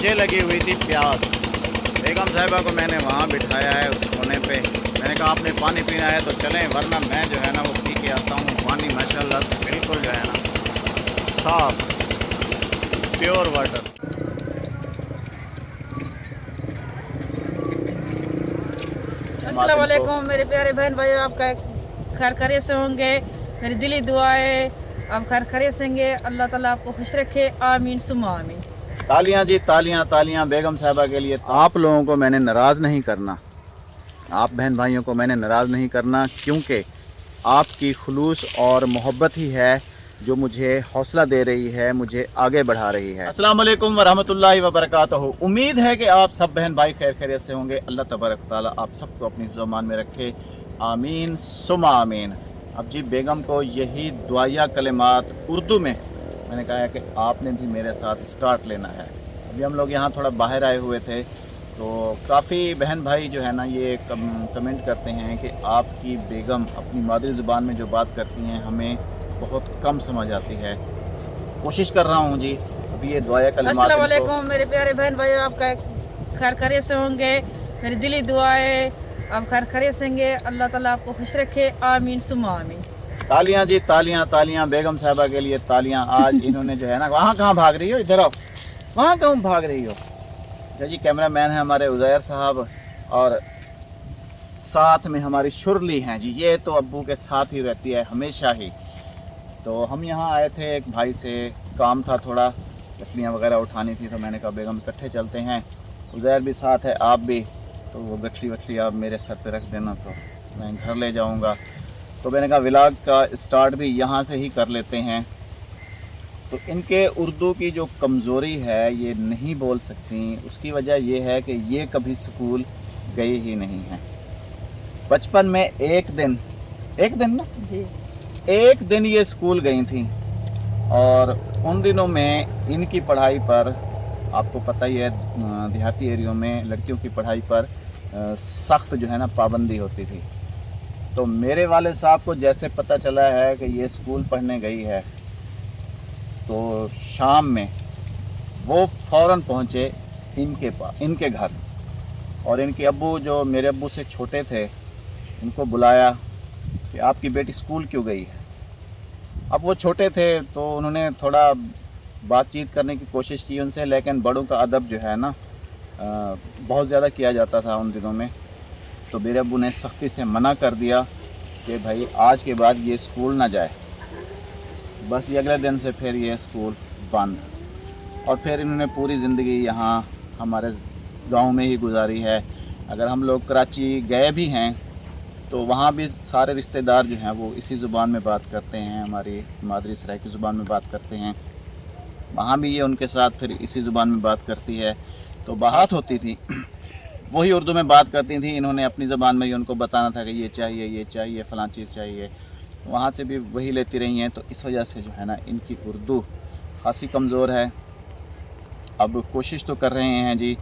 मुझे लगी हुई थी प्यास। बेगम साहिबा को मैंने वहाँ बिठाया है उस कोने पे। मैंने कहा आपने पानी पीना है तो चलें, वरना मैं जो है ना वो पी के आता हूँ। पानी माशाल्लाह से बिल्कुल जो है ना साफ प्योर वाटर। अस्सलाम वालेकुम मेरे प्यारे बहन भाई, आपका खैर खैरियत से होंगे। मेरी दिली दुआ है आप खैर खैरियत से होंगे। अल्लाह ताला आपको खुश रखे, आमीन सुम्मा आमीन। तालियां जी तालियां तालियां बेगम साहिबा के लिए। आप लोगों को मैंने नाराज़ नहीं करना, आप बहन भाइयों को मैंने नाराज़ नहीं करना, क्योंकि आपकी खुलूस और मोहब्बत ही है जो मुझे हौसला दे रही है, मुझे आगे बढ़ा रही है। अस्सलाम वालेकुम वरहमतुल्लाहि वबरकातुहू। उम्मीद है कि आप सब बहन भाई खैर खैरियत से होंगे। अल्लाह तबारक ताला आप सबको अपनी ज़ुबान में रखे, आमीन सुमा आमीन। अब जी बेगम को यही दुआया कलिमात उर्दू में मैंने कहा है कि आपने भी मेरे साथ स्टार्ट लेना है। अभी हम लोग यहाँ थोड़ा बाहर आए हुए थे, तो काफ़ी बहन भाई जो है ना ये कमेंट करते हैं कि आपकी बेगम अपनी मादरी ज़ुबान में जो बात करती हैं हमें बहुत कम समझ आती है। कोशिश कर रहा हूँ जी। अभी ये दुआया कलिमात। अस्सलाम वालेकुम मेरे प्यारे बहन भाई, आपका खैर खैरियत से होंगे। मेरी दिली दुआ है आप खैर खैरियत से होंगे। अल्लाह ताला आपको खुश रखे, आमीन सुम्मा आमीन। तालियां जी तालियां तालियां बेगम साहिबा के लिए तालियां। आज इन्होंने जो है ना, वहाँ कहाँ भाग रही हो, इधर आओ, वहाँ कहाँ भाग रही हो। जी कैमरा मैन है हमारे उज़ैर साहब, और साथ में हमारी शुरली हैं जी। ये तो अब्बू के साथ ही रहती है हमेशा ही। तो हम यहाँ आए थे, एक भाई से काम था, थोड़ा लकड़ियाँ वगैरह उठानी थी, तो मैंने कहा बेगम इकट्ठे चलते हैं, उज़ैर भी साथ है, आप भी, तो वो गठरी वठरी आप मेरे सर पे रख देना तो मैं घर ले जाऊँगा। तो मैंने कहा व्लॉग का स्टार्ट भी यहाँ से ही कर लेते हैं। तो इनके उर्दू की जो कमज़ोरी है, ये नहीं बोल सकती, उसकी वजह ये है कि ये कभी स्कूल गई ही नहीं हैं। बचपन में एक दिन ना जी, एक दिन ये स्कूल गई थी, और उन दिनों में इनकी पढ़ाई पर, आपको पता ही है देहाती एरियो में लड़कियों की पढ़ाई पर सख्त जो है ना पाबंदी होती थी। तो मेरे वाले साहब को जैसे पता चला है कि ये स्कूल पढ़ने गई है, तो शाम में वो फ़ौरन पहुँचे इनके घर, और इनके अब्बू जो मेरे अब्बू से छोटे थे, इनको बुलाया कि आपकी बेटी स्कूल क्यों गई है। अब वो छोटे थे तो उन्होंने थोड़ा बातचीत करने की कोशिश की उनसे, लेकिन बड़ों का अदब जो है ना बहुत ज़्यादा किया जाता था उन दिनों में। तो मेरे अब्बू ने सख्ती से मना कर दिया कि भाई आज के बाद ये स्कूल ना जाए। बस ये अगले दिन से फिर ये स्कूल बंद, और फिर इन्होंने पूरी ज़िंदगी यहाँ हमारे गांव में ही गुजारी है। अगर हम लोग कराची गए भी हैं तो वहाँ भी सारे रिश्तेदार जो हैं वो इसी ज़ुबान में बात करते हैं, हमारी मादरी सराइकी ज़ुबान में बात करते हैं। वहाँ भी ये उनके साथ फिर इसी ज़ुबान में बात करती है। तो बात होती थी वही उर्दू में बात करती थी, इन्होंने अपनी ज़बान में ही उनको बताना था कि ये चाहिए फ़लाँ चीज़ चाहिए, वहाँ से भी वही लेती रही हैं। तो इस वजह से जो है ना इनकी उर्दू खासी कमज़ोर है। अब कोशिश तो कर रहे हैं जी,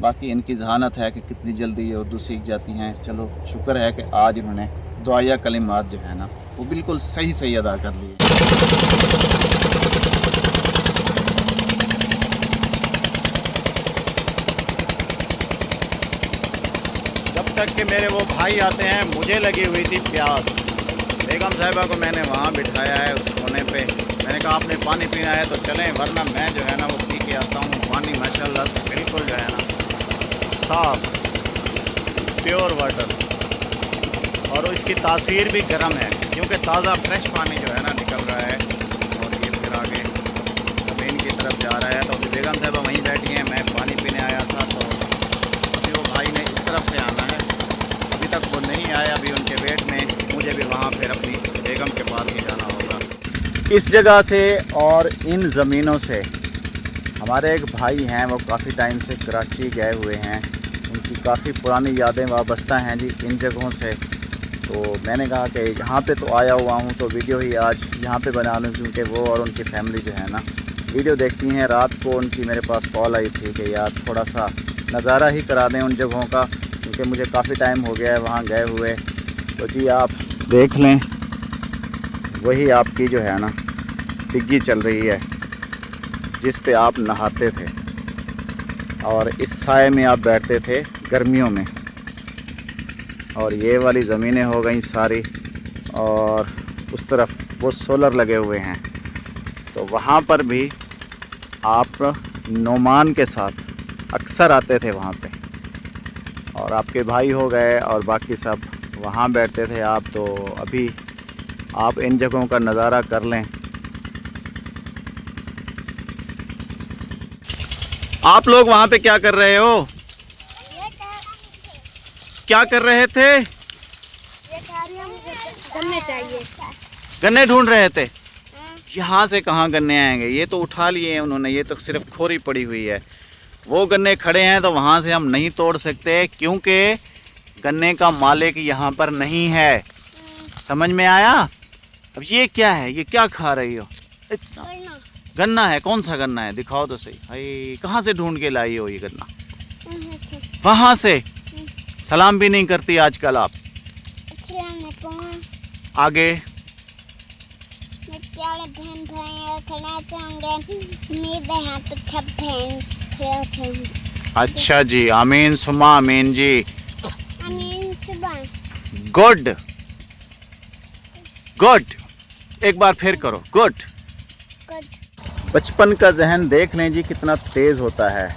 बाकी इनकी जहानत है कि कितनी जल्दी ये उर्दू सीख जाती हैं। चलो शुक्र है कि आज इन्होंने दुआया कलिमात जो है ना वो बिल्कुल सही अदा कर लिए। जब तक कि मेरे वो भाई आते हैं, मुझे लगी हुई थी प्यास। बेगम साहिबा को मैंने वहाँ बिठाया है उस कोने पे। मैंने कहा आपने पानी पीना है तो चलें, वरना मैं जो है ना वो पी के आता हूँ। पानी माशाल्लाह से बिल्कुल जो है ना साफ प्योर वाटर, और इसकी तासीर भी गर्म है, क्योंकि ताज़ा फ्रेश पानी जो है ना निकल रहा है। और ये फिर आगे ज़मीन की तरफ जा रहा है। तो अभी बेगम साहिबा वहीं बैठी हैं, मैं पानी पीने आया था, तो अभी वो भाई ने इस तरफ से आना है, अभी तक वो नहीं आया। अभी उनके वेट में मुझे भी वहाँ फिर अपनी बेगम के पास ही जाना होगा। इस जगह से और इन ज़मीनों से हमारे एक भाई हैं, वो काफ़ी टाइम से कराची गए हुए हैं, उनकी काफ़ी पुरानी यादें वाबस्ता हैं जी इन जगहों से। तो मैंने कहा कि यहाँ पे तो आया हुआ हूँ तो वीडियो ही आज यहाँ पे बना लूँ, क्योंकि वो और उनकी फैमिली जो है ना वीडियो देखती हैं। रात को उनकी मेरे पास कॉल आई थी कि यार थोड़ा सा नज़ारा ही करा दें उन जगहों का, क्योंकि मुझे काफ़ी टाइम हो गया है वहाँ गए हुए। तो जी आप देख लें, वही आपकी जो है ना डिग्गी चल रही है जिस पे आप नहाते थे। और इस साए में आप बैठते थे गर्मियों में। और ये वाली ज़मीनें हो गई सारी, और उस तरफ वो सोलर लगे हुए हैं। तो वहाँ पर भी आप नोमान के साथ अक्सर आते थे वहाँ पे, और आपके भाई हो गए और बाकी सब वहाँ बैठते थे आप। तो अभी आप इन जगहों का नज़ारा कर लें। आप लोग वहाँ पे क्या कर रहे हो? क्या कर रहे थे? गन्ने चाहिए। गन्ने ढूंढ रहे थे। यहाँ से कहाँ गन्ने आएंगे? ये तो उठा लिए हैं उन्होंने, ये तो सिर्फ खोरी पड़ी हुई है। वो गन्ने खड़े हैं तो वहाँ से हम नहीं तोड़ सकते, क्योंकि गन्ने का मालिक यहाँ पर नहीं है। समझ में आया? अब ये क्या है? ये क्या खा रही हो? इतना गन्ना है? कौन सा गन्ना है? दिखाओ तो सही। भाई कहाँ से ढूंढ के लाई हो ये गन्ना? वहाँ से। सलाम भी नहीं करती आजकल आप। आगे मेरे प्यारे बहन भाई खड़ा चाहूँगे, उम्मीद है यहाँ पे सब बहन खड़े होंगे। अच्छा जी, आमीन सुमा आमीन जी। आमीन सुबह। गुड गुड, एक बार फिर करो, गुड। बचपन का जहन देख लें जी कितना तेज़ होता है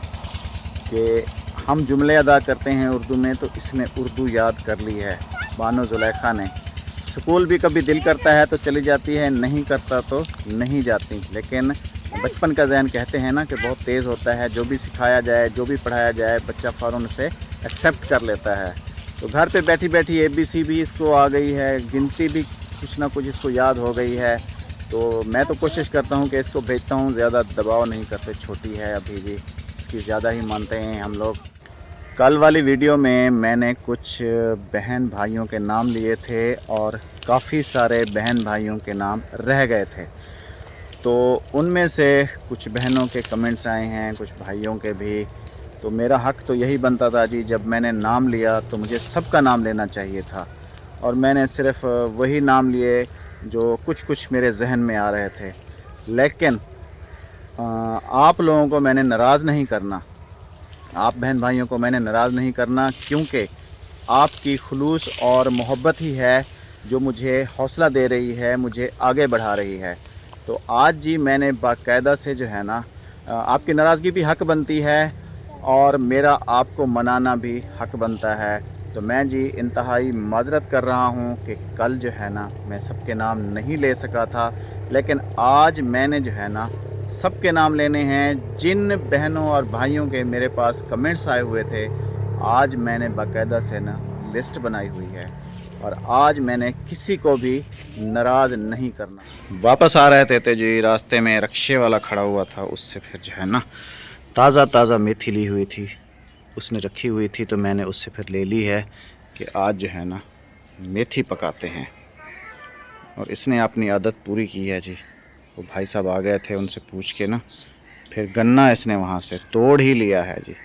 कि हम जुमले अदा करते हैं उर्दू में, तो इसने उर्दू याद कर ली है बानो जुलेखा ने। स्कूल भी कभी दिल करता है तो चली जाती है, नहीं करता तो नहीं जाती। लेकिन बचपन का जहन कहते हैं ना कि बहुत तेज़ होता है, जो भी सिखाया जाए, जो भी पढ़ाया जाए, बच्चा फ़ौरन से एक्सेप्ट कर लेता है। तो घर पे बैठी बैठी ABC भी इसको आ गई है, गिनती भी कुछ ना कुछ इसको याद हो गई है। तो मैं तो कोशिश करता हूँ कि इसको भेजता हूँ, ज़्यादा दबाव नहीं करते, छोटी है अभी भी, इसकी ज़्यादा ही मानते हैं हम लोग। कल वाली वीडियो में मैंने कुछ बहन भाइयों के नाम लिए थे और काफ़ी सारे बहन भाइयों के नाम रह गए थे। तो उनमें से कुछ बहनों के कमेंट्स आए हैं, कुछ भाइयों के भी। तो मेरा हक़ तो यही बनता था जी, जब मैंने नाम लिया तो मुझे सबका नाम लेना चाहिए था, और मैंने सिर्फ़ वही नाम लिए जो कुछ मेरे जहन में आ रहे थे। लेकिन आप लोगों को मैंने नाराज़ नहीं करना, आप बहन भाइयों को मैंने नाराज़ नहीं करना, क्योंकि आपकी खुलूस और मोहब्बत ही है जो मुझे हौसला दे रही है, मुझे आगे बढ़ा रही है। तो आज जी मैंने बाकायदा से जो है ना, आपकी नाराज़गी भी हक़ बनती है और मेरा आपको मनाना भी हक़ बनता है। तो मैं जी इंतहाई माज़रत कर रहा हूँ कि कल जो है ना मैं सबके नाम नहीं ले सका था, लेकिन आज मैंने जो है ना सबके नाम लेने हैं। जिन बहनों और भाइयों के मेरे पास कमेंट्स आए हुए थे, आज मैंने बाकायदा से ना लिस्ट बनाई हुई है, और आज मैंने किसी को भी नाराज़ नहीं करना। वापस आ रहे थे जी, रास्ते में रक्शे वाला खड़ा हुआ था, उससे फिर जो है ना ताज़ा मेथी ली हुई थी, उसने रखी हुई थी, तो मैंने उससे फिर ले ली है कि आज जो है ना मेथी पकाते हैं। और इसने अपनी आदत पूरी की है जी। वो भाई साहब आ गए थे, उनसे पूछ के ना फिर गन्ना इसने वहाँ से तोड़ ही लिया है जी।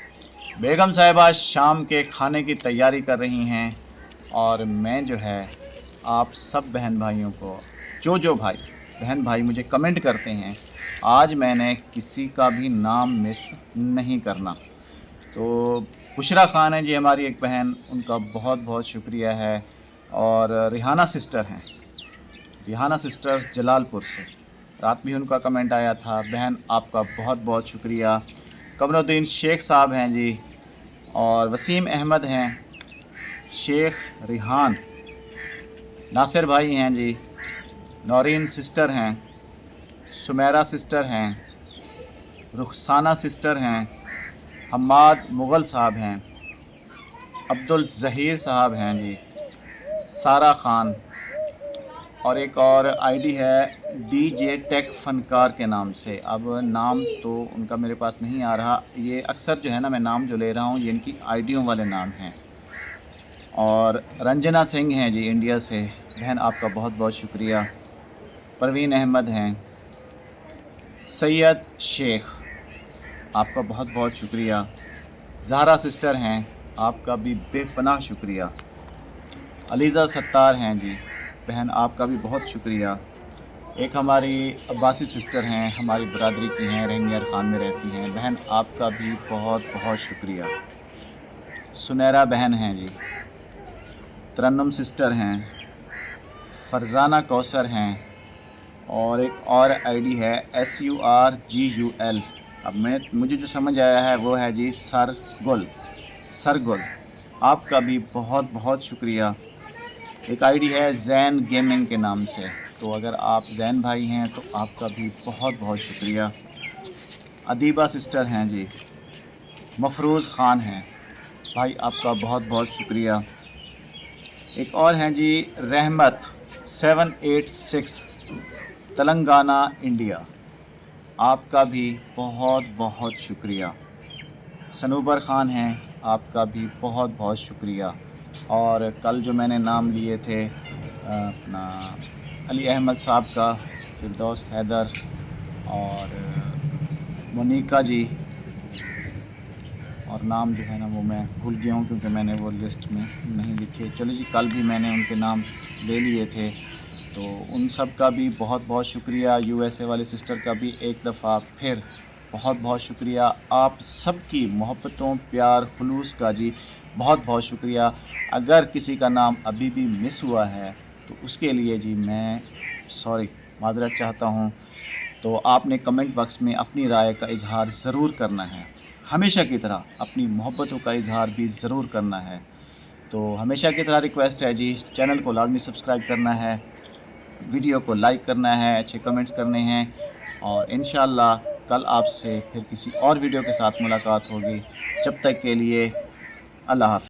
बेगम साहिबा शाम के खाने की तैयारी कर रही हैं, और मैं जो है आप सब बहन भाइयों को, जो भाई बहन भाई मुझे कमेंट करते हैं, आज मैंने किसी का भी नाम मिस नहीं करना। तो बुशरा खान है जी हमारी एक बहन, उनका बहुत बहुत शुक्रिया है। और रिहाना सिस्टर हैं, रिहाना सिस्टर जलालपुर से, रात भी उनका कमेंट आया था। बहन आपका बहुत बहुत शुक्रिया। कमरुद्दीन शेख साहब हैं जी, और वसीम अहमद हैं, शेख रिहान, नासिर भाई हैं जी, नौरीन सिस्टर हैं, सुमेरा सिस्टर हैं, रुखसाना सिस्टर हैं, हम्माद मुग़ल साहब हैं, अब्दुल ज़हीर साहब हैं जी, सारा ख़ान, और एक और आईडी है DJ टेक फ़नकार के नाम से। अब नाम तो उनका मेरे पास नहीं आ रहा, ये अक्सर जो है ना मैं नाम जो ले रहा हूँ ये इनकी आईडियों वाले नाम हैं। और रंजना सिंह हैं जी इंडिया से, बहन आपका बहुत बहुत शुक्रिया। परवीन अहमद हैं, सैयद शेख आपका बहुत बहुत शुक्रिया। ज़हरा सिस्टर हैं, आपका भी बेपनाह शुक्रिया। अलीज़ा सत्तार हैं जी, बहन आपका भी बहुत शुक्रिया। एक हमारी अब्बासी सिस्टर हैं, हमारी बरादरी की हैं, रहमियार ख़ान में रहती हैं। बहन आपका भी बहुत बहुत शुक्रिया। सुनहरा बहन हैं जी, तरन्नुम सिस्टर हैं, फरजाना कौसर हैं, और एक और आईडी है SURGUL। अब मुझे जो समझ आया है वो है जी सरगुल। आपका भी बहुत बहुत शुक्रिया। एक आईडी है जैन गेमिंग के नाम से, तो अगर आप जैन भाई हैं तो आपका भी बहुत बहुत शुक्रिया। अदीबा सिस्टर हैं जी, मफरूज़ ख़ान हैं भाई, आपका बहुत बहुत शुक्रिया। एक और हैं जी रहमत 786 तेलंगाना इंडिया, आपका भी बहुत बहुत शुक्रिया। सनूबर ख़ान हैं, आपका भी बहुत बहुत शुक्रिया। और कल जो मैंने नाम लिए थे अपना अली अहमद साहब का, फिरदौस हैदर और मोनिका जी, और नाम जो है ना वो मैं भूल गया हूँ क्योंकि मैंने वो लिस्ट में नहीं लिखे। चलो जी, कल भी मैंने उनके नाम ले लिए थे, तो उन सब का भी बहुत बहुत शुक्रिया। USA वाले सिस्टर का भी एक दफ़ा फिर बहुत बहुत शुक्रिया। आप सब की मोहब्बतों, प्यार, खुलूस का जी बहुत बहुत शुक्रिया। अगर किसी का नाम अभी भी मिस हुआ है तो उसके लिए जी मैं माज़रत चाहता हूँ। तो आपने कमेंट बॉक्स में अपनी राय का इजहार ज़रूर करना है, हमेशा की तरह अपनी मोहब्बतों का इजहार भी ज़रूर करना है। तो हमेशा की तरह रिक्वेस्ट है जी, चैनल को लाजमी सब्सक्राइब करना है, वीडियो को लाइक करना है, अच्छे कमेंट्स करने हैं, और इंशाअल्लाह कल आपसे फिर किसी और वीडियो के साथ मुलाकात होगी। जब तक के लिए अल्लाह हाफ़िज़।